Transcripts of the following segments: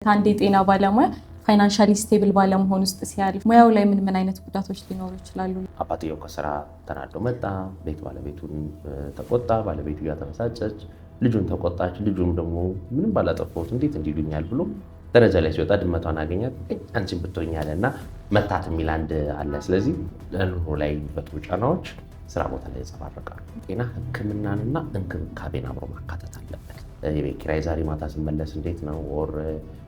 አንድ የጤና ባለሙያ ፋይናንሻሊ ስቴብል ባለመሆን ውስጥ ሲያልፍ ሙያው ላይ ምን አይነት ጉዳቶች ሊኖሩ ይችላሉ? አባትየው ከስራ ተናዶ መጣ፣ ቤት ባለቤቱን ተቆጣ፣ ባለቤቱ እያተበሳጨች ልጁን ተቆጣች፣ ልጁም ደግሞ ምንም ባላጠፋሁት እንዴት እንዲሉኛል ብሎ ደረጃ ላይ ሲወጣ ድመቷን አገኛት፣ አንቺን ብትሆኛለ እና መታት የሚል አንድ አለ። ስለዚህ ለኑሮ ላይ የሚፈጥሩ ጫናዎች ስራ ቦታ ላይ ይንጸባረቃሉ። ጤና ሕክምናንና እንክብካቤን አብሮ ማካተት አለበት። የቤት ኪራይ ዛሬ ማታ ስመለስ እንዴት ነው ወር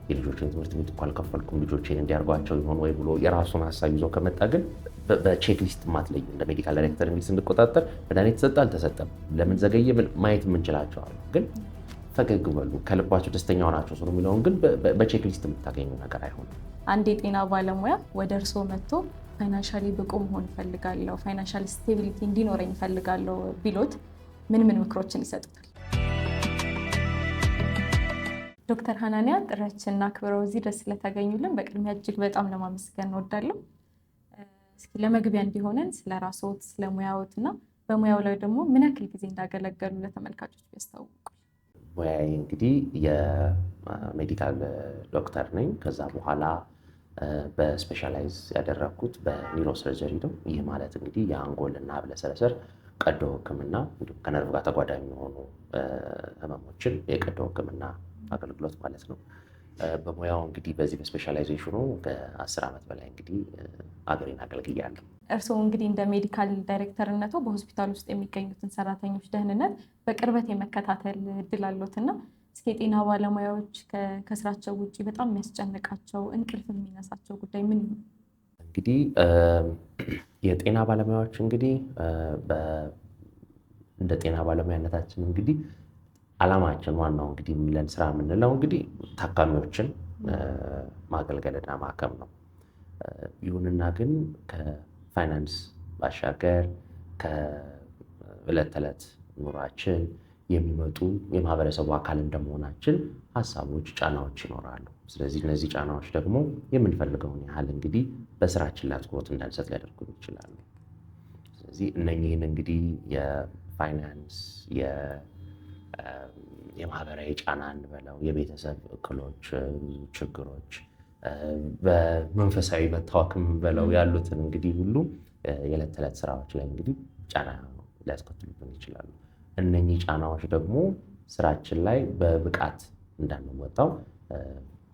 የልጆችን ትምህርት ቤት እኮ አልከፈልኩም ልጆችን እንዲያርጓቸው ይሆን ወይ ብሎ የራሱን ሀሳብ ይዞ ከመጣ ግን በቼክሊስት ማትለዩ እንደ ሜዲካል ዳይሬክተር እንግዲህ ስንቆጣጠር መድኃኒት ተሰጠ አልተሰጠም፣ ለምን ዘገየ ማየት የምንችላቸው አሉ። ግን ፈገግ በሉ ከልባቸው ደስተኛ ሆናቸው ሰው የሚለውን ግን በቼክሊስት የምታገኙ ነገር አይሆንም። አንድ የጤና ባለሙያ ወደ እርስዎ መጥቶ ፋይናንሻሊ ብቁ መሆን እፈልጋለሁ፣ ፋይናንሻል ስቴቢሊቲ እንዲኖረኝ እፈልጋለሁ ቢሎት ምን ምክሮችን ይሰጡታል? ዶክተር ሀናንያ ጥሪያችንን አክብረው እዚህ ድረስ ስለተገኙልን በቅድሚያ እጅግ በጣም ለማመስገን እንወዳለሁ። እስኪ ለመግቢያ እንዲሆነን ስለ ራስዎት፣ ስለ ሙያዎት እና በሙያው ላይ ደግሞ ምን ያክል ጊዜ እንዳገለገሉ ለተመልካቾች ያስታውቁ። ሙያዬ እንግዲህ የሜዲካል ዶክተር ነኝ። ከዛ በኋላ በስፔሻላይዝ ያደረግኩት በኒውሮ ሰርጀሪ ነው። ይህ ማለት እንግዲህ የአንጎል እና ህብለሰረሰር ቀዶ ሕክምና እንዲሁም ከነርቭ ጋር ተጓዳኝ የሆኑ ህመሞችን የቀዶ ሕክምና አገልግሎት ማለት ነው። በሙያው እንግዲህ በዚህ በስፔሻላይዜሽኑ ከ10 ዓመት በላይ እንግዲህ አገሬን አገልግያለሁ። እርስዎ እንግዲህ እንደ ሜዲካል ዳይሬክተርነቱ በሆስፒታል ውስጥ የሚገኙትን ሰራተኞች ደህንነት በቅርበት የመከታተል እድል አለዎትና እስኪ የጤና ባለሙያዎች ከስራቸው ውጭ በጣም የሚያስጨንቃቸው እንቅልፍ የሚነሳቸው ጉዳይ ምን ነው? እንግዲህ የጤና ባለሙያዎች እንግዲህ እንደ ጤና ባለሙያነታችን እንግዲህ ዓላማችን ዋናው እንግዲህ የሚለን ስራ የምንለው እንግዲህ ታካሚዎችን ማገልገልና ማከም ነው። ይሁንና ግን ከፋይናንስ ባሻገር ከዕለት ተዕለት ኑሯችን የሚመጡ የማህበረሰቡ አካል እንደመሆናችን ሀሳቦች፣ ጫናዎች ይኖራሉ። ስለዚህ እነዚህ ጫናዎች ደግሞ የምንፈልገውን ያህል እንግዲህ በስራችን ላይ አትኩሮት እንዳንሰጥ ሊያደርጉን ይችላሉ። ስለዚህ እነኚህን እንግዲህ የፋይናንስ የማህበራዊ ጫና እንበለው፣ የቤተሰብ እክሎች፣ ችግሮች፣ በመንፈሳዊ መታወክም በለው ያሉትን እንግዲህ ሁሉ የዕለት ተዕለት ስራዎች ላይ እንግዲህ ጫና ሊያስከትሉብን ይችላሉ። እነኚህ ጫናዎች ደግሞ ስራችን ላይ በብቃት እንዳንወጣው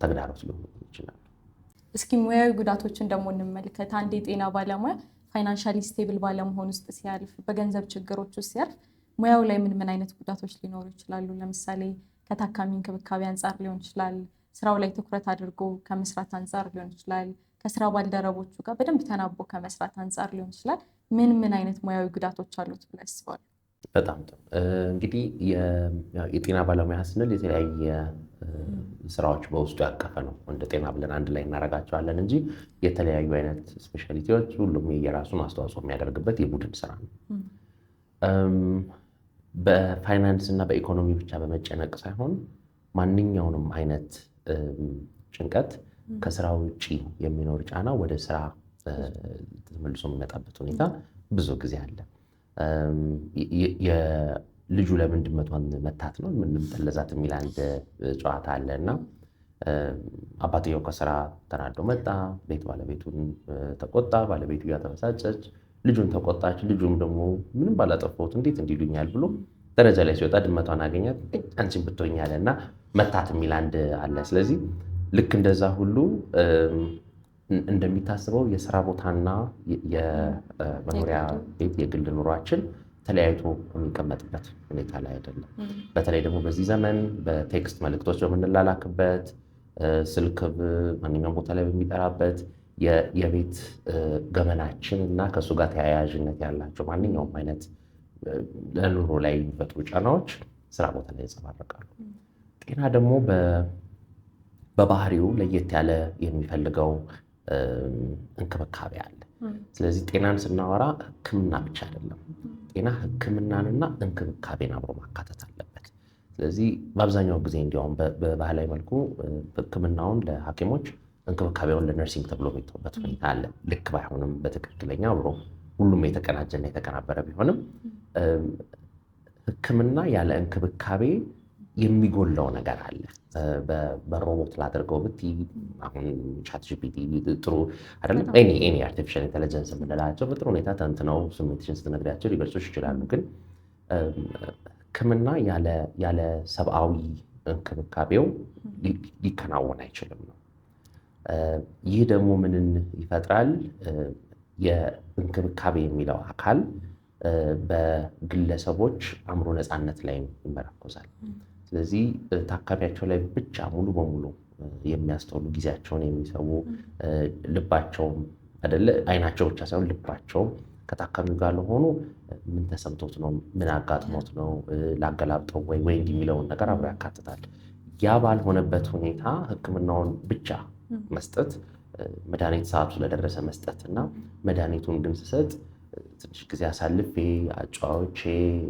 ተግዳሮት ሊሆኑ ይችላሉ። እስኪ ሙያዊ ጉዳቶችን ደግሞ እንመልከት። አንድ የጤና ባለሙያ ፋይናንሻሊ ስቴብል ባለመሆን ውስጥ ሲያልፍ፣ በገንዘብ ችግሮች ውስጥ ሲያልፍ ሙያው ላይ ምን አይነት ጉዳቶች ሊኖሩ ይችላሉ? ለምሳሌ ከታካሚ እንክብካቤ አንጻር ሊሆን ይችላል፣ ስራው ላይ ትኩረት አድርጎ ከመስራት አንጻር ሊሆን ይችላል፣ ከስራ ባልደረቦቹ ጋር በደንብ ተናቦ ከመስራት አንጻር ሊሆን ይችላል። ምን አይነት ሙያዊ ጉዳቶች አሉት ብለው ያስባሉ? በጣም ጥሩ። እንግዲህ የጤና ባለሙያ ስንል የተለያየ ስራዎች በውስጡ ያቀፈ ነው። እንደ ጤና ብለን አንድ ላይ እናደርጋቸዋለን እንጂ የተለያዩ አይነት ስፔሻሊቲዎች ሁሉም የራሱን አስተዋጽኦ የሚያደርግበት የቡድን ስራ ነው። በፋይናንስ እና በኢኮኖሚ ብቻ በመጨነቅ ሳይሆን ማንኛውንም አይነት ጭንቀት ከስራ ውጭ የሚኖር ጫና ወደ ስራ ተመልሶ የሚመጣበት ሁኔታ ብዙ ጊዜ አለ። የልጁ ለምን ድመቷን መታት ነው ምንም ጠለዛት የሚል አንድ ጨዋታ አለ እና አባትየው ከስራ ተናዶ መጣ፣ ቤት ባለቤቱን ተቆጣ፣ ባለቤቱ እያተበሳጨች ልጁን ተቆጣች፣ ልጁም ደግሞ ምንም ባላጠፋሁት እንዴት እንዲሉኛል ብሎ ደረጃ ላይ ሲወጣ ድመቷን አገኛት፣ አንቺን ብትሆኛለ እና መታት የሚል አንድ አለ። ስለዚህ ልክ እንደዛ ሁሉ እንደሚታስበው የስራ ቦታና የመኖሪያ ቤት የግል ኑሯችን ተለያይቶ የሚቀመጥበት ሁኔታ ላይ አይደለም። በተለይ ደግሞ በዚህ ዘመን በቴክስት መልእክቶች በምንላላክበት፣ ስልክ ማንኛውም ቦታ ላይ በሚጠራበት የቤት ገመናችን እና ከእሱ ጋር ተያያዥነት ያላቸው ማንኛውም አይነት ለኑሮ ላይ የሚፈጥሩ ጫናዎች ስራ ቦታ ላይ ይንጸባረቃሉ። ጤና ደግሞ በባህሪው ለየት ያለ የሚፈልገው እንክብካቤ አለ። ስለዚህ ጤናን ስናወራ ሕክምና ብቻ አይደለም። ጤና ሕክምናንና እንክብካቤን አብሮ ማካተት አለበት። ስለዚህ በአብዛኛው ጊዜ እንዲያውም በባህላዊ መልኩ ሕክምናውን ለሐኪሞች እንክብካቤውን ለነርሲንግ ተብሎ የሚተውበት ሁኔታ አለ። ልክ ባይሆንም በትክክለኛ አብሮ ሁሉም የተቀናጀና የተቀናበረ ቢሆንም ሕክምና ያለ እንክብካቤ የሚጎለው ነገር አለ። በሮቦት ላደርገው ብትይ አሁን ቻት ጂፒቲ ጥሩ አይደለም። ኤኒ አርቲፊሻል ኢንቴሊጀንስ የምንላቸው በጥሩ ሁኔታ ተንትነው ስሜትሽን ስትነግሪያቸው ሊገልጹሽ ይችላሉ። ግን ሕክምና ያለ ሰብአዊ እንክብካቤው ሊከናወን አይችልም ነው። ይህ ደግሞ ምንን ይፈጥራል? የእንክብካቤ የሚለው አካል በግለሰቦች አእምሮ ነፃነት ላይ ይመረኮዛል። ስለዚህ ታካሚያቸው ላይ ብቻ ሙሉ በሙሉ የሚያስተውሉ ጊዜያቸውን የሚሰው ልባቸውም አይደለ አይናቸው ብቻ ሳይሆን ልባቸውም ከታካሚው ጋር ለሆኑ ምን ተሰምቶት ነው፣ ምን አጋጥሞት ነው፣ ላገላብጠው ወይ እንዲህ የሚለውን ነገር አብሮ ያካትታል። ያ ባልሆነበት ሁኔታ ሕክምናውን ብቻ መስጠት መድኃኒት ሰዓቱ ስለደረሰ መስጠት እና መድኃኒቱን ግን ስሰጥ ትንሽ ጊዜ አሳልፌ አጫዋቾቼ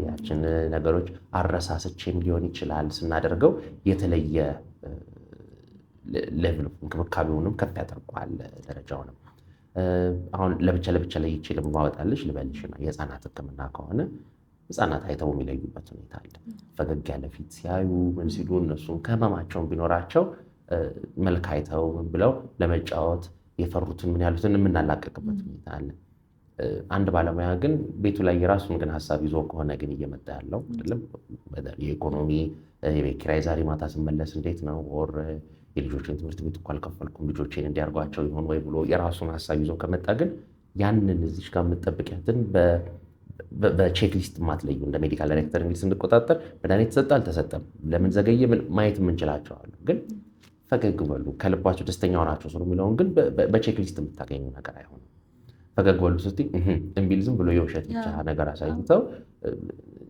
ያችን ነገሮች አረሳስቼም ሊሆን ይችላል ስናደርገው የተለየ ሌቭል እንክብካቤውንም ከፍ ያደርገዋል ደረጃውንም። አሁን ለብቻ ለይቼ ለማወጣልሽ ልበልሽና የህፃናት ሕክምና ከሆነ ህፃናት አይተው የሚለዩበት ሁኔታ አለ። ፈገግ ያለ ፊት ሲያዩ ምን ሲሉ እነሱም ከህመማቸውን ቢኖራቸው መልክ አይተው ምን ብለው ለመጫወት የፈሩትን ምን ያሉትን የምናላቀቅበት ሁኔታ አለ። አንድ ባለሙያ ግን ቤቱ ላይ የራሱን ግን ሀሳብ ይዞ ከሆነ ግን እየመጣ ያለው አይደለም የኢኮኖሚ የቤት ኪራይ ዛሬ ማታ ስመለስ እንዴት ነው ወር የልጆችን ትምህርት ቤት እኮ አልከፈልኩም ልጆቼን እንዲያርጓቸው ይሆን ወይ ብሎ የራሱን ሀሳብ ይዞ ከመጣ ግን ያንን እዚች ጋር የምትጠብቂያትን በቼክሊስት ማትለዩ እንደ ሜዲካል ዳይሬክተር እንግዲህ ስንቆጣጠር መድኃኒት ተሰጠ አልተሰጠም ለምን ዘገየ ማየት የምንችላቸው አሉ። ግን ፈገግ በሉ ከልባቸው ደስተኛ ሆናቸው ሰው የሚለውን ግን በቼክሊስት የምታገኘው ነገር አይሆንም። ፈገግ በሉ ስትይ እምቢል ዝም ብሎ የውሸት ብቻ ነገር አሳይተው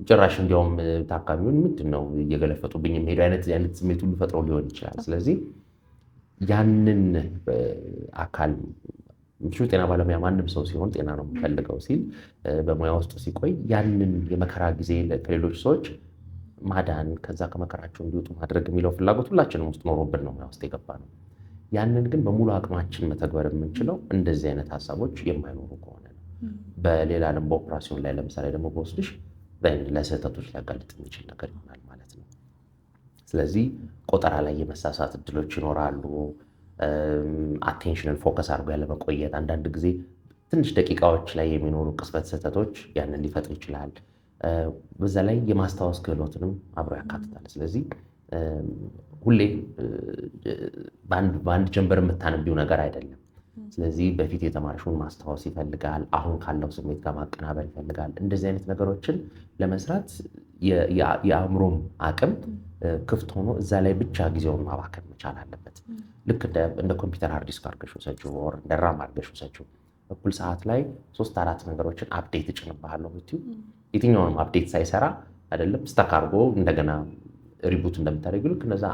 ጭራሽ እንዲያውም ታካሚውን ምንድን ነው እየገለፈጡብኝ የሚሄዱ አይነት ስሜት ሁሉ ፈጥሮ ሊሆን ይችላል። ስለዚህ ያንን አካል ጤና ባለሙያ ማንም ሰው ሲሆን ጤና ነው የሚፈልገው ሲል በሙያ ውስጥ ሲቆይ ያንን የመከራ ጊዜ ከሌሎች ሰዎች ማዳን ከዛ ከመከራቸው እንዲወጡ ማድረግ የሚለው ፍላጎት ሁላችንም ውስጥ ኖሮብን ነው ሙያ ውስጥ የገባ ነው። ያንን ግን በሙሉ አቅማችን መተግበር የምንችለው እንደዚህ አይነት ሀሳቦች የማይኖሩ ከሆነ ነው። በሌላ ዓለም በኦፕራሲዮን ላይ ለምሳሌ ደግሞ በወስድሽ ለስህተቶች ሊያጋልጥ የሚችል ነገር ይሆናል ማለት ነው። ስለዚህ ቆጠራ ላይ የመሳሳት እድሎች ይኖራሉ። አቴንሽንን ፎከስ አድርጎ ያለመቆየት አንዳንድ ጊዜ ትንሽ ደቂቃዎች ላይ የሚኖሩ ቅጽበት ስህተቶች ያንን ሊፈጥር ይችላል። በዛ ላይ የማስታወስ ክህሎትንም አብሮ ያካትታል። ስለዚህ ሁሌ በአንድ ጀንበር የምታነቢው ነገር አይደለም። ስለዚህ በፊት የተማርሽውን ማስታወስ ይፈልጋል። አሁን ካለው ስሜት ጋር ማቀናበር ይፈልጋል። እንደዚህ አይነት ነገሮችን ለመስራት የአእምሮም አቅም ክፍት ሆኖ እዛ ላይ ብቻ ጊዜውን ማባከን መቻል አለበት። ልክ እንደ ኮምፒውተር ሃርድ ዲስክ አድርገሽ ውሰጂው ወር እንደ ራም አድርገሽ ውሰጂው። እኩል ሰዓት ላይ 3-4 ነገሮችን አፕዴት እጭንብሃለሁ ብትይው የትኛውንም አፕዴት ሳይሰራ አይደለም ስታክ አድርጎ እንደገና ሪቡት እንደምታደርጊው ልክ እነዛ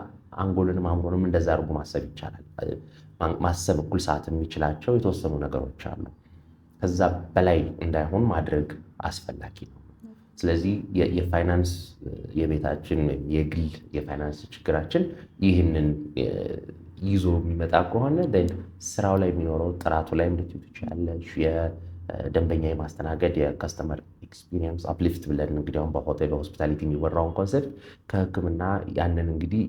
አንጎልንም አእምሮንም እንደዛ አድርጎ ማሰብ ይቻላል። ማሰብ እኩል ሰዓት የሚችላቸው የተወሰኑ ነገሮች አሉ። ከዛ በላይ እንዳይሆን ማድረግ አስፈላጊ ነው። ስለዚህ የፋይናንስ የቤታችን የግል የፋይናንስ ችግራችን ይህንን ይዞ የሚመጣ ከሆነ ስራው ላይ የሚኖረው ጥራቱ ላይ ልትዩ ትችላለሽ። የደንበኛ የማስተናገድ የከስተመር ኤክስፒሪየንስ አፕሊፍት ብለን እንግዲህ አሁን በሆቴል በሆስፒታሊቲ የሚወራውን ኮንሰፕት ከሕክምና ያንን እንግዲህ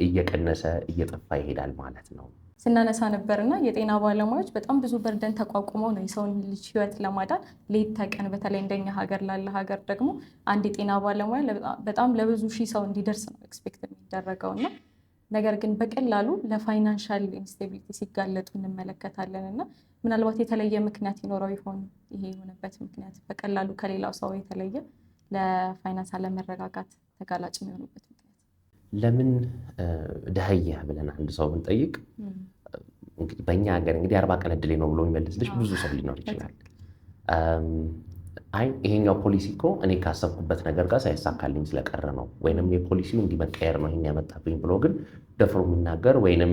እየቀነሰ እየጠፋ ይሄዳል ማለት ነው። ስናነሳ ነበርና የጤና ባለሙያዎች በጣም ብዙ በርደን ተቋቁመው ነው የሰውን ልጅ ህይወት ለማዳን ሌት ተቀን በተለይ እንደኛ ሀገር ላለ ሀገር ደግሞ አንድ የጤና ባለሙያ በጣም ለብዙ ሺህ ሰው እንዲደርስ ነው ኤክስፔክት የሚደረገውና ነገር ግን በቀላሉ ለፋይናንሻል ኢንስቴቢሊቲ ሲጋለጡ እንመለከታለን እና ምናልባት የተለየ ምክንያት ይኖረው ይሆን? ይሄ የሆነበት ምክንያት በቀላሉ ከሌላው ሰው የተለየ ለፋይናንስ አለመረጋጋት ተጋላጭ የሚሆኑበት ምክንያት ለምን ደህየህ ብለን አንድ ሰው ብንጠይቅ እንግዲህ በእኛ ሀገር እንግዲህ 40 ቀን እድሌ ነው ብሎ የሚመልስልሽ ብዙ ሰው ሊኖር ይችላል። አይ ይሄኛው ፖሊሲ እኮ እኔ ካሰብኩበት ነገር ጋር ሳይሳካልኝ ስለቀረ ነው ወይንም የፖሊሲው እንዲመቀየር ነው ይሄን ያመጣብኝ ብሎ ግን ደፍሮ የሚናገር ወይንም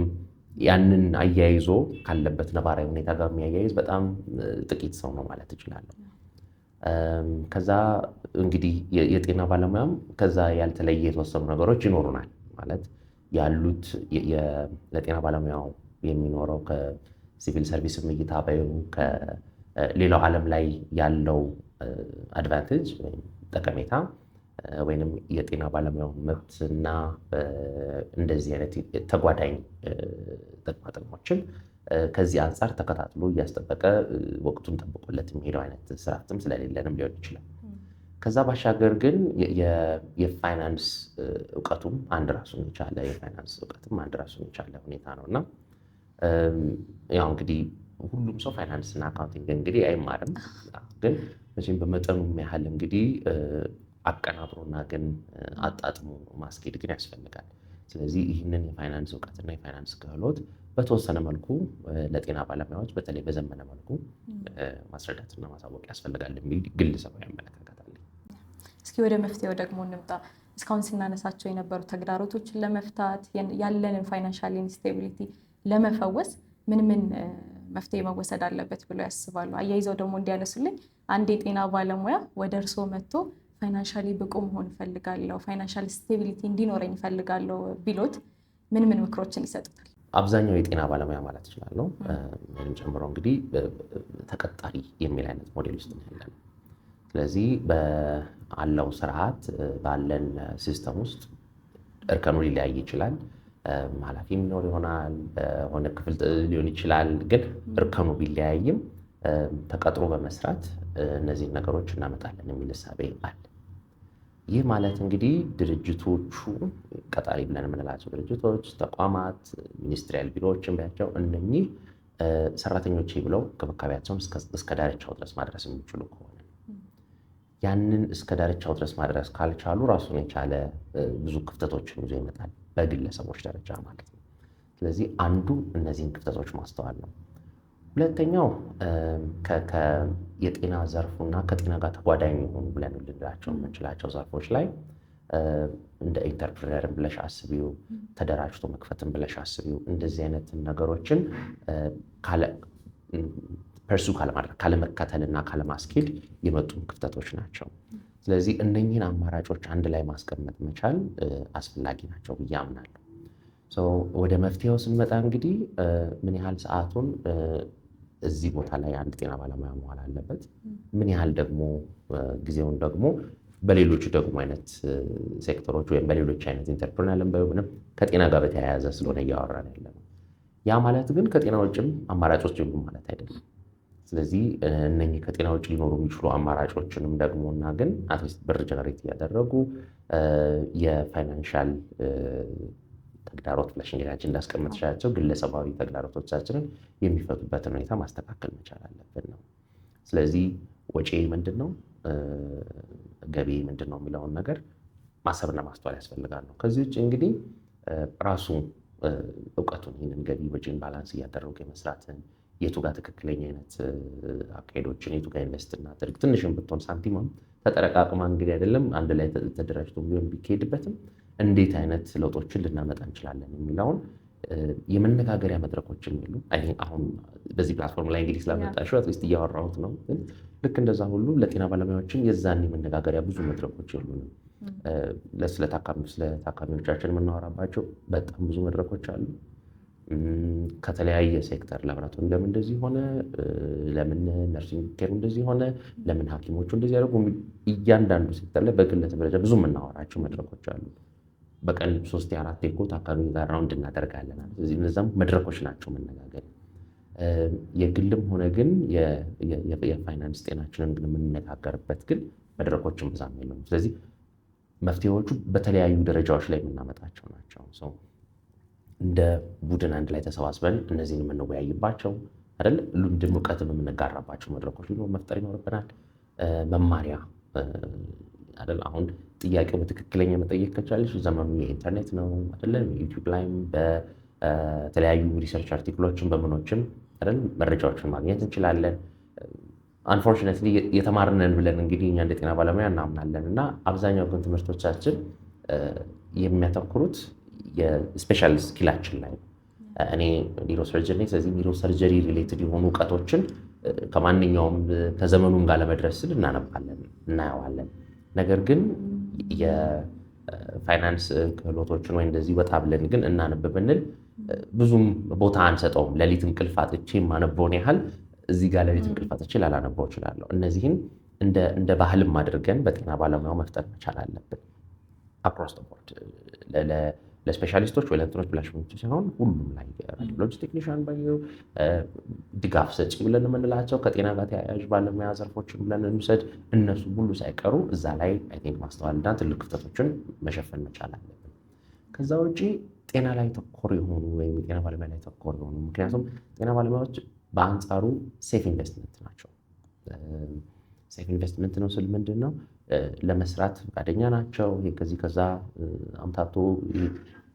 ያንን አያይዞ ካለበት ነባራዊ ሁኔታ ጋር የሚያያይዝ በጣም ጥቂት ሰው ነው ማለት እችላለሁ። ከዛ እንግዲህ የጤና ባለሙያም ከዛ ያልተለየ የተወሰኑ ነገሮች ይኖሩናል ማለት ያሉት ለጤና ባለሙያው የሚኖረው ከሲቪል ሰርቪስም እይታ ባይሆኑ ከሌላው ዓለም ላይ ያለው አድቫንቴጅ ወይም ጠቀሜታ ወይም የጤና ባለሙያውን መብትና እንደዚህ አይነት ተጓዳኝ ጥቅማጥቅሞችን ከዚህ አንጻር ተከታትሎ እያስጠበቀ ወቅቱን ጠብቆለት የሚሄደው አይነት ስርዓትም ስለሌለንም ሊሆን ይችላል። ከዛ ባሻገር ግን የፋይናንስ እውቀቱም አንድ ራሱን የቻለ ሁኔታ ነው እና ያው እንግዲህ ሁሉም ሰው ፋይናንስና አካውንቲንግ እንግዲህ አይማርም። ግን መቼም በመጠኑ ያህል እንግዲህ አቀናብሮና ግን አጣጥሞ ማስኬድ ግን ያስፈልጋል። ስለዚህ ይህንን የፋይናንስ እውቀትና የፋይናንስ ክህሎት በተወሰነ መልኩ ለጤና ባለሙያዎች በተለይ በዘመነ መልኩ ማስረዳትና ማሳወቅ ያስፈልጋል የሚል ግለሰባዊ አመለካከት አለኝ። እስኪ ወደ መፍትሄው ደግሞ እንምጣ። እስካሁን ስናነሳቸው የነበሩ ተግዳሮቶችን ለመፍታት ያለንን ፋይናንሻል ኢንስቴቢሊቲ ለመፈወስ ምን መፍትሄ መወሰድ አለበት ብለው ያስባሉ? አያይዘው ደግሞ እንዲያነሱልኝ አንድ የጤና ባለሙያ ወደ እርስዎ መጥቶ ፋይናንሻሊ ብቁ መሆን እፈልጋለሁ፣ ፋይናንሻል ስቴቢሊቲ እንዲኖረኝ እፈልጋለሁ ቢሎት ምን ምክሮችን ይሰጡታል? አብዛኛው የጤና ባለሙያ ማለት እችላለሁ ወይም ጨምሮ እንግዲህ ተቀጣሪ የሚል አይነት ሞዴል ውስጥ ነው ያለነው። ስለዚህ በአለው ስርዓት ባለን ሲስተም ውስጥ እርከኑ ሊለያይ ይችላል። ኃላፊ የሚኖር ይሆናል፣ በሆነ ክፍል ሊሆን ይችላል። ግን እርከኑ ቢለያይም ተቀጥሮ በመስራት እነዚህን ነገሮች እናመጣለን የሚል እሳቤ አለ። ይህ ማለት እንግዲህ ድርጅቶቹ ቀጣሪ ብለን የምንላቸው ድርጅቶች፣ ተቋማት፣ ሚኒስትሪያል ቢሮዎችን ቢያቸው እነኚህ ሰራተኞች ብለው እንክብካቤያቸውን እስከ ዳርቻው ድረስ ማድረስ የሚችሉ ከሆነ ያንን እስከ ዳርቻው ድረስ ማድረስ ካልቻሉ ራሱን የቻለ ብዙ ክፍተቶችን ይዞ ይመጣል፣ በግለሰቦች ደረጃ ማለት ነው። ስለዚህ አንዱ እነዚህን ክፍተቶች ማስተዋል ነው። ሁለተኛው የጤና ዘርፉና ከጤና ጋር ተጓዳኝ የሆኑ ብለን ልንላቸው የምንችላቸው ዘርፎች ላይ እንደ ኢንተርፕረነርን ብለሽ አስቢው፣ ተደራጅቶ መክፈትን ብለሽ አስቢው። እንደዚህ አይነት ነገሮችን ፐርሱ ካለማድረግ ካለመከተልና ካለማስኬድ የመጡ ክፍተቶች ናቸው። ስለዚህ እነኚህን አማራጮች አንድ ላይ ማስቀመጥ መቻል አስፈላጊ ናቸው ብዬ አምናለሁ። ወደ መፍትሄው ስንመጣ እንግዲህ ምን ያህል ሰዓቱን እዚህ ቦታ ላይ አንድ ጤና ባለሙያ መዋል አለበት፣ ምን ያህል ደግሞ ጊዜውን ደግሞ በሌሎች ደግሞ አይነት ሴክተሮች ወይም በሌሎች አይነት ኢንተርፕረነር ምንም ከጤና ጋር በተያያዘ ስለሆነ እያወራን ያለ ነው። ያ ማለት ግን ከጤና ውጭም አማራጮች የሉም ማለት አይደለም። ስለዚህ እነኚህ ከጤና ውጭ ሊኖሩ የሚችሉ አማራጮችንም ደግሞ እና ግን አትሊስት ብር ጀነሬት እያደረጉ የፋይናንሻል ተግዳሮት ብለሽ እንግዲህ እንዳስቀመጥሻቸው ግለሰባዊ ተግዳሮቶቻችንን የሚፈቱበትን ሁኔታ ማስተካከል መቻል አለብን ነው። ስለዚህ ወጪ ምንድን ነው፣ ገቢ ምንድን ነው የሚለውን ነገር ማሰብና ማስተዋል ያስፈልጋል ነው። ከዚህ ውጭ እንግዲህ ራሱ እውቀቱን ይህንን ገቢ ወጪን ባላንስ እያደረጉ የመስራትን የቱ ጋር ትክክለኛ አይነት አካሄዶችን የቱ ጋር ኢንቨስት እናድርግ፣ ትንሽም ብትሆን ሳንቲማም ተጠረቃቅማ እንግዲህ አይደለም አንድ ላይ ተደራጅቶ ቢሆን ቢካሄድበትም እንዴት አይነት ለውጦችን ልናመጣ እንችላለን የሚለውን የመነጋገሪያ መድረኮችን የሉ። አሁን በዚህ ፕላትፎርም ላይ እንግዲህ ስላመጣሽው አትሊስት እያወራሁት ነው። ልክ እንደዛ ሁሉ ለጤና ባለሙያዎችም የዛን የመነጋገሪያ ብዙ መድረኮች የሉንም። ስለ ታካሚዎቻችን የምናወራባቸው በጣም ብዙ መድረኮች አሉ። ከተለያየ ሴክተር ላብራቶሪ ለምን እንደዚህ ሆነ፣ ለምን ነርሲንግ ኬሩ እንደዚህ ሆነ፣ ለምን ሐኪሞቹ እንደዚህ ያደርጉ፣ እያንዳንዱ ሴክተር ላይ በግለሰብ ደረጃ ብዙ የምናወራቸው መድረኮች አሉ። በቀን 3-4 እኮ ታካሚ ጋር ራውንድ እናደርጋለን። ስለዚህ እነዛም መድረኮች ናቸው መነጋገር። የግልም ሆነ ግን የፋይናንስ ጤናችንን ግን የምንነጋገርበት ግን መድረኮችን ብዛም የለም። ስለዚህ መፍትሄዎቹ በተለያዩ ደረጃዎች ላይ የምናመጣቸው ናቸው። እንደ ቡድን አንድ ላይ ተሰባስበን እነዚህን የምንወያይባቸው አይደል፣ ልምድም እውቀትም የምንጋራባቸው መድረኮች መፍጠር ይኖርብናል። መማሪያ አይደል፣ አሁን ጥያቄው በትክክለኛ መጠየቅ ከቻለች ዘመኑ የኢንተርኔት ነው አይደል፣ ዩቲዩብ ላይም በተለያዩ ሪሰርች አርቲክሎችን በምኖችም አይደል መረጃዎችን ማግኘት እንችላለን። አንፎርቹኔትሊ የተማርነን ብለን እንግዲህ እኛ እንደ ጤና ባለሙያ እናምናለን እና አብዛኛው ግን ትምህርቶቻችን የሚያተኩሩት የስፔሻል ስኪላችን ላይ ነው። እኔ ኒውሮሰርጀሪ ነኝ። ስለዚህ ኒውሮሰርጀሪ ሪሌትድ የሆኑ እውቀቶችን ከማንኛውም ከዘመኑም ጋር ለመድረስ ስል እናነባለን፣ እናየዋለን። ነገር ግን የፋይናንስ ክህሎቶችን ወይ እንደዚህ ወጣ ብለን ግን እናነብ ብንል ብዙም ቦታ አንሰጠውም። ሌሊት እንቅልፍ አጥቼ የማነበውን ያህል እዚህ ጋር ሌሊት እንቅልፍ አጥቼ ላላነበው እችላለሁ። እነዚህን እንደ ባህልም አድርገን በጤና ባለሙያው መፍጠር መቻል አለብን። አክሮስ ቦርድ ለስፔሻሊስቶች ወይ ለእንትኖች ብላችሁ ሲሆን ሁሉም ላይ ራዲዮሎጂ ቴክኒሽያን ባየው ድጋፍ ሰጪ ብለን የምንላቸው ከጤና ጋር ተያያዥ ባለሙያ ዘርፎችን ብለን እንውሰድ፣ እነሱ ሁሉ ሳይቀሩ እዛ ላይ አይ ቲንክ ማስተዋልና ትልቅ ክፍተቶችን መሸፈን መቻል አለብን። ከዛ ውጪ ጤና ላይ ተኮር የሆኑ ወይም የጤና ባለሙያ ላይ ተኮር የሆኑ ምክንያቱም ጤና ባለሙያዎች በአንጻሩ ሴፍ ኢንቨስትመንት ናቸው። ሴፍ ኢንቨስትመንት ነው ስል ምንድን ነው? ለመስራት ፈቃደኛ ናቸው። ከዚህ ከዛ አምታቶ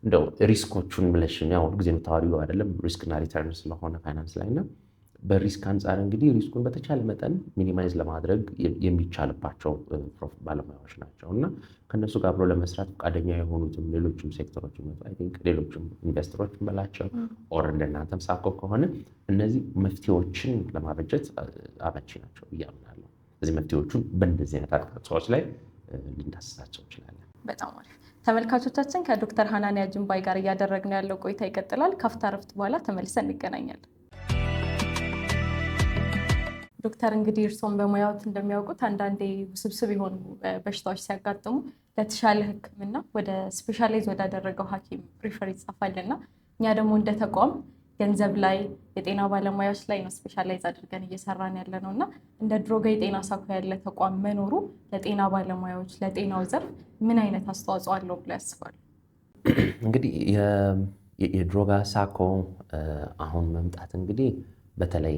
እንደው ሪስኮቹን ብለሽ ያው ጊዜ የምታወሪው አይደለም ሪስክና ሪተርን ስለሆነ ፋይናንስ ላይ እና በሪስክ አንጻር እንግዲህ ሪስኩን በተቻለ መጠን ሚኒማይዝ ለማድረግ የሚቻልባቸው ባለሙያዎች ናቸው እና ከነሱ ጋር አብሮ ለመስራት ፈቃደኛ የሆኑትም ሌሎችም ሴክተሮች አይ ቲንክ ሌሎችም ኢንቨስተሮች በላቸው ኦር እንደናንተም ሳኮ ከሆነ እነዚህ መፍትሄዎችን ለማበጀት አመቺ ናቸው እያምናለሁ። እዚህ መፍትሄዎቹን በእንደዚህ አይነት አቅጣጫዎች ላይ ልንዳስሳቸው እንችላለን። በጣም አሪፍ። ተመልካቾቻችን ከዶክተር ሀናንያ ጅንባይ ጋር እያደረግን ያለው ቆይታ ይቀጥላል። ካፍታ ረፍት በኋላ ተመልሰን እንገናኛለን። ዶክተር እንግዲህ እርስዎም በሙያዎት እንደሚያውቁት አንዳንዴ ውስብስብ የሆኑ በሽታዎች ሲያጋጥሙ ለተሻለ ሕክምና ወደ ስፔሻላይዝ ወዳደረገው ሐኪም ሪፈር ይጻፋልና እኛ ደግሞ እንደ ተቋም ገንዘብ ላይ የጤና ባለሙያዎች ላይ ነው ስፔሻላይዝ አድርገን እየሰራን ያለ ነው እና እንደ ድሮጋ የጤና ሳኮ ያለ ተቋም መኖሩ ለጤና ባለሙያዎች ለጤናው ዘርፍ ምን አይነት አስተዋጽኦ አለው ብሎ ያስባሉ? እንግዲህ የድሮጋ ሳኮ አሁን መምጣት እንግዲህ በተለይ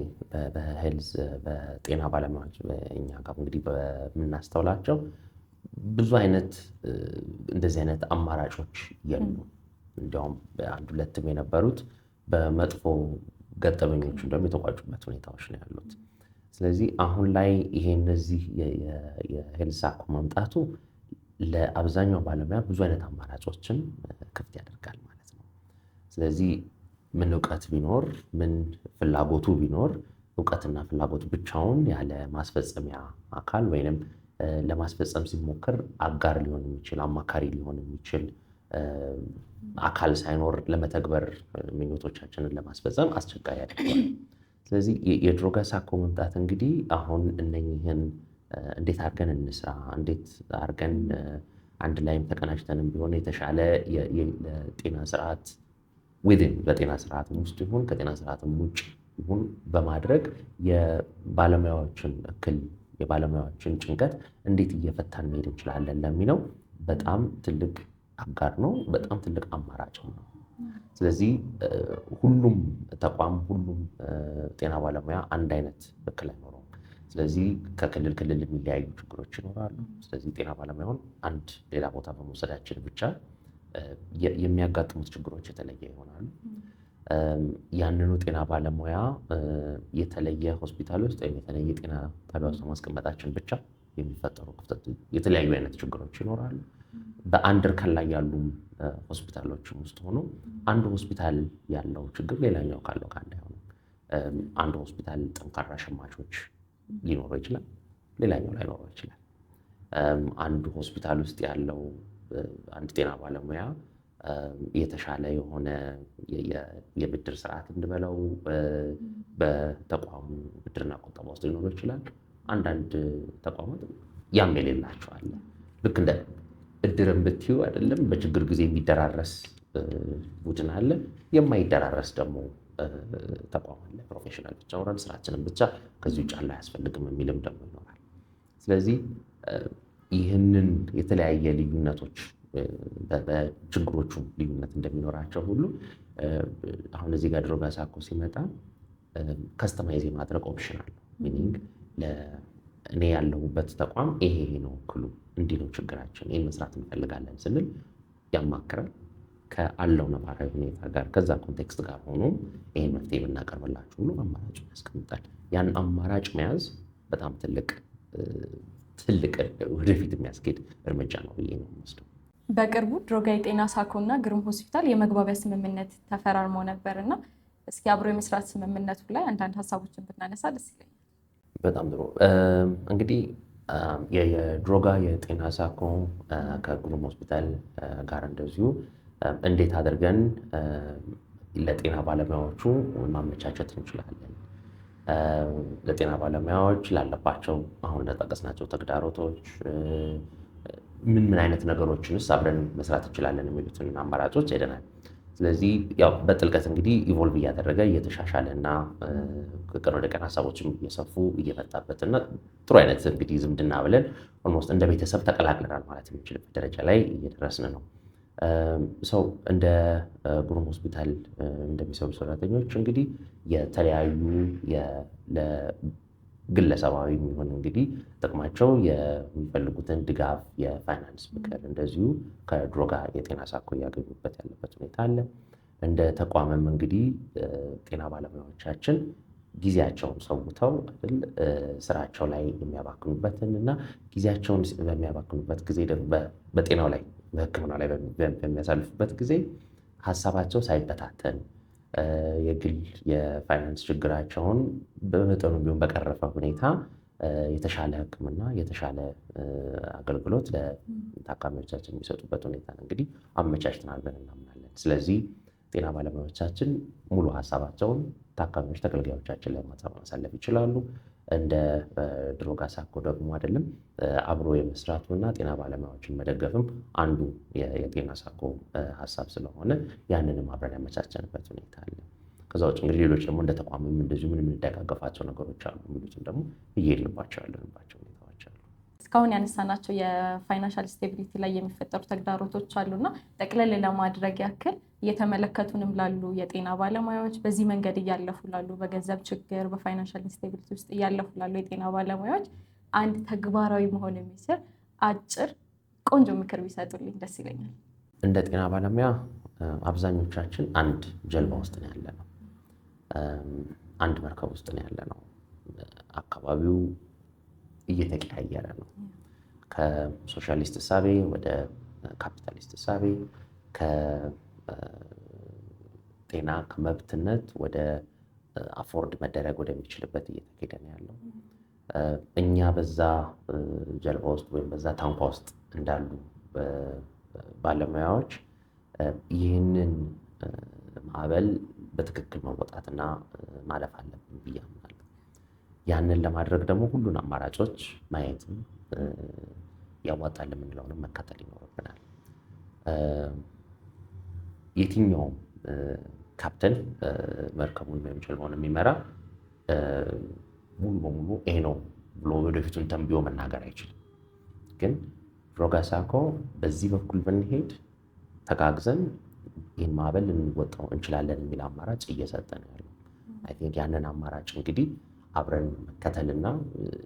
በሄልዝ በጤና ባለሙያዎች እኛ ጋር እንግዲህ በምናስተውላቸው ብዙ አይነት እንደዚህ አይነት አማራጮች የሉ። እንዲያውም አንድ ሁለትም የነበሩት በመጥፎ ገጠመኞች እንደውም የተቋጩበት ሁኔታዎች ነው ያሉት። ስለዚህ አሁን ላይ ይሄ እነዚህ የሄልዝ ሳኮ መምጣቱ ለአብዛኛው ባለሙያ ብዙ አይነት አማራጮችን ክፍት ያደርጋል ማለት ነው። ስለዚህ ምን እውቀት ቢኖር ምን ፍላጎቱ ቢኖር እውቀትና ፍላጎት ብቻውን ያለ ማስፈጸሚያ አካል ወይንም ለማስፈጸም ሲሞክር አጋር ሊሆን የሚችል አማካሪ ሊሆን የሚችል አካል ሳይኖር ለመተግበር ምኞቶቻችንን ለማስፈጸም አስቸጋሪ ያደርጋል። ስለዚህ የድሮጋ ሳኮ መምጣት እንግዲህ አሁን እነኝህን እንዴት አድርገን እንስራ፣ እንዴት አድርገን አንድ ላይም ተቀናጅተንም ቢሆን የተሻለ የጤና ስርዓት በጤና ስርዓትም ውስጥ ይሁን ከጤና ስርዓትም ውጭ ይሁን በማድረግ የባለሙያዎችን እክል የባለሙያዎችን ጭንቀት እንዴት እየፈታን መሄድ እንችላለን ለሚለው በጣም ትልቅ አጋር ነው፣ በጣም ትልቅ አማራጭ ነው። ስለዚህ ሁሉም ተቋም ሁሉም ጤና ባለሙያ አንድ አይነት እክል አይኖረውም። ስለዚህ ከክልል ክልል የሚለያዩ ችግሮች ይኖራሉ። ስለዚህ ጤና ባለሙያውን አንድ ሌላ ቦታ በመውሰዳችን ብቻ የሚያጋጥሙት ችግሮች የተለየ ይሆናሉ። ያንኑ ጤና ባለሙያ የተለየ ሆስፒታል ውስጥ ወይም የተለየ ጤና ጣቢያ ውስጥ ማስቀመጣችን ብቻ የሚፈጠሩ ክፍተት የተለያዩ አይነት ችግሮች ይኖራሉ። በአንድ እርከን ላይ ያሉ ሆስፒታሎችም ውስጥ ሆኖ አንዱ ሆስፒታል ያለው ችግር ሌላኛው ካለው ከአንድ አይሆንም። አንዱ ሆስፒታል ጠንካራ ሸማቾች ሊኖረው ይችላል፣ ሌላኛው ላይኖረው ይችላል። አንዱ ሆስፒታል ውስጥ ያለው አንድ ጤና ባለሙያ የተሻለ የሆነ የብድር ስርዓት እንበለው በተቋሙ ብድርና ቁጠባ ውስጥ ሊኖረው ይችላል። አንዳንድ ተቋማት ያም የሌላቸው አለ። ልክ እንደ እድርም ብትዩ አይደለም በችግር ጊዜ የሚደራረስ ቡድን አለ፣ የማይደራረስ ደግሞ ተቋም አለ። ፕሮፌሽናል ብቻ ወረን ስራችንን ብቻ ከዚህ ውጭ አለ አያስፈልግም የሚልም ደግሞ ይኖራል። ስለዚህ ይህንን የተለያየ ልዩነቶች በችግሮቹ ልዩነት እንደሚኖራቸው ሁሉ አሁን እዚህ ጋር ድሮጋ ሳኮ ሲመጣ ከስተማይዝ የማድረግ ኦፕሽን አለው። ሚኒንግ እኔ ያለሁበት ተቋም ይሄ ነው እክሉ፣ እንዲህ ነው ችግራችን፣ ይህን መስራት እንፈልጋለን ስንል ያማክራል። ከአለው ነባራዊ ሁኔታ ጋር ከዛ ኮንቴክስት ጋር ሆኖ ይህን መፍትሄ ብናቀርብላችሁ ሁሉ አማራጭ ያስቀምጣል። ያን አማራጭ መያዝ በጣም ትልቅ ወደፊት የሚያስኬድ እርምጃ ነው ብዬ ነው የምወስደው። በቅርቡ ድሮጋ የጤና ሳኮ እና ግሩም ሆስፒታል የመግባቢያ ስምምነት ተፈራርመው ነበር እና እስኪ አብሮ የመስራት ስምምነቱ ላይ አንዳንድ ሀሳቦችን ብናነሳ ደስ ይለኛል። በጣም ጥሩ። እንግዲህ የድሮጋ የጤና ሳኮ ከግሩም ሆስፒታል ጋር እንደዚሁ እንዴት አድርገን ለጤና ባለሙያዎቹ ማመቻቸት እንችላለን፣ ለጤና ባለሙያዎች ላለባቸው አሁን ለጠቀስናቸው ተግዳሮቶች ምን አይነት ነገሮችንስ አብረን መስራት እንችላለን የሚሉትን አማራጮች ሄደናል። ስለዚህ ያው በጥልቀት እንግዲህ ኢቮልቭ እያደረገ እየተሻሻለ እና ከቀን ወደ ቀን ሀሳቦችም እየሰፉ እየመጣበትና ጥሩ አይነት እንግዲህ ዝምድና ብለን ኦልሞስት እንደ ቤተሰብ ተቀላቅለናል ማለት የምንችልበት ደረጃ ላይ እየደረስን ነው። ሰው እንደ ጉሩም ሆስፒታል እንደሚሰሩ ሰራተኞች እንግዲህ የተለያዩ ግለሰባዊ የሚሆን እንግዲህ ጥቅማቸው የሚፈልጉትን ድጋፍ፣ የፋይናንስ ምክር እንደዚሁ ከድሮጋ የጤና ሳኮ እያገኙበት ያለበት ሁኔታ አለ። እንደ ተቋምም እንግዲህ ጤና ባለሙያዎቻችን ጊዜያቸውን ሰውተው ስራቸው ላይ የሚያባክኑበትን እና ጊዜያቸውን በሚያባክኑበት ጊዜ ደግሞ በጤናው ላይ በሕክምና ላይ በሚያሳልፉበት ጊዜ ሀሳባቸው ሳይበታተን የግል የፋይናንስ ችግራቸውን በመጠኑ ቢሆን በቀረፈ ሁኔታ የተሻለ ሕክምና የተሻለ አገልግሎት ለታካሚዎቻችን የሚሰጡበት ሁኔታ እንግዲህ አመቻችተናል ብለን እናምናለን። ስለዚህ ጤና ባለሙያዎቻችን ሙሉ ሀሳባቸውን ታካሚዎች ተገልጋዮቻችን ላይ ማሳለፍ ይችላሉ። እንደ ድሮጋ ሳኮ ደግሞ አይደለም አብሮ የመስራቱና ጤና ባለሙያዎችን መደገፍም አንዱ የጤና ሳኮ ሀሳብ ስለሆነ ያንንም አብረን ያመቻቸንበት ሁኔታ አለ። ከዛ ውጭ እንግዲህ ሌሎች ደግሞ እንደ ተቋምም እንደዚሁ ምንም የምንደጋገፋቸው ነገሮች አሉ የሚሉትም ደግሞ እየሄድንባቸው ያለንባቸው ሁኔታዎች አሉ። እስካሁን ያነሳናቸው የፋይናንሻል ስቴቢሊቲ ላይ የሚፈጠሩ ተግዳሮቶች አሉና ጠቅለል ለማድረግ ያክል እየተመለከቱንም ላሉ የጤና ባለሙያዎች በዚህ መንገድ እያለፉ ላሉ በገንዘብ ችግር በፋይናንሻል ስቴቢሊቲ ውስጥ እያለፉ ላሉ የጤና ባለሙያዎች አንድ ተግባራዊ መሆን የሚችል አጭር ቆንጆ ምክር ቢሰጡልኝ ደስ ይለኛል። እንደ ጤና ባለሙያ አብዛኞቻችን አንድ ጀልባ ውስጥ ነው ያለነው፣ አንድ መርከብ ውስጥ ነው ያለነው። አካባቢው እየተቀያየረ ነው። ከሶሻሊስት እሳቤ ወደ ካፒታሊስት እሳቤ፣ ጤና ከመብትነት ወደ አፎርድ መደረግ ወደሚችልበት እየተሄደ ነው ያለው። እኛ በዛ ጀልባ ውስጥ ወይም በዛ ታንኳ ውስጥ እንዳሉ ባለሙያዎች ይህንን ማዕበል በትክክል መወጣትና ማለፍ አለብን ብዬ አምናለሁ። ያንን ለማድረግ ደግሞ ሁሉን አማራጮች ማየትም ያዋጣል የምንለውንም መከተል ይኖርብናል። የትኛውም ካፕተን መርከቡን ወይም ጀልባውን የሚመራ ሙሉ በሙሉ ይሄ ነው ብሎ ወደፊቱን ተንብዮ መናገር አይችልም። ግን ድሮጋ ሳኮ በዚህ በኩል ብንሄድ ተጋግዘን ይህን ማዕበል ልንወጣው እንችላለን የሚል አማራጭ እየሰጠ ነው ያለው። አይ ቲንክ ያንን አማራጭ እንግዲህ አብረን መከተልና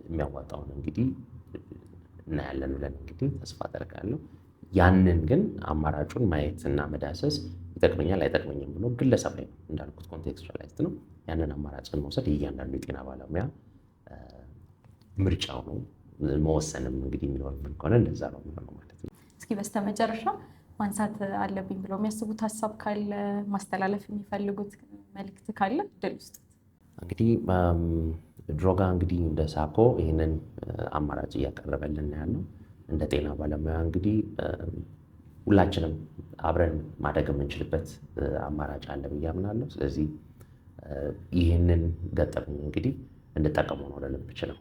የሚያዋጣውን እንግዲህ እናያለን ብለን እንግዲህ ተስፋ አደርጋለሁ። ያንን ግን አማራጩን ማየትና መዳሰስ ይጠቅመኛል አይጠቅመኝም ብሎ ግለሰብ ላይ ነው እንዳልኩት ኮንቴክስቹዋላይዝድ ነው። ያንን አማራጭን መውሰድ እያንዳንዱ የጤና ባለሙያ ምርጫው ነው። መወሰንም እንግዲህ የሚኖርብን ከሆነ እንደዛ ነው የሚሆነው ማለት ነው። እስኪ በስተመጨረሻ ማንሳት አለብኝ ብለው የሚያስቡት ሀሳብ ካለ ማስተላለፍ የሚፈልጉት መልዕክት ካለ ድል ውስጥ እንግዲህ ድሮጋ እንግዲህ እንደ ሳኮ ይህንን አማራጭ እያቀረበልን ያለው እንደ ጤና ባለሙያ እንግዲህ ሁላችንም አብረን ማደግ የምንችልበት አማራጭ አለ ብዬ አምናለሁ። ስለዚህ ይህንን ገጠመኝ እንግዲህ እንጠቀመው ነው ልል የምችለው።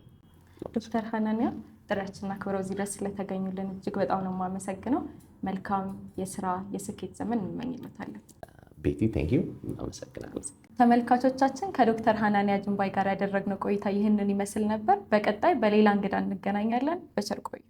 ዶክተር ሐናንያ ጥሪያችንን አክብረው እዚህ ድረስ ስለተገኙልን እጅግ በጣም ነው የማመሰግነው። መልካም የስራ የስኬት ዘመን እንመኝለታለን። ቤቲ ቴንኪዩ፣ አመሰግናለሁ። ተመልካቾቻችን ከዶክተር ሐናንያ ጅንባይ ጋር ያደረግነው ቆይታ ይህንን ይመስል ነበር። በቀጣይ በሌላ እንግዳ እንገናኛለን። በቸር ቆዩ።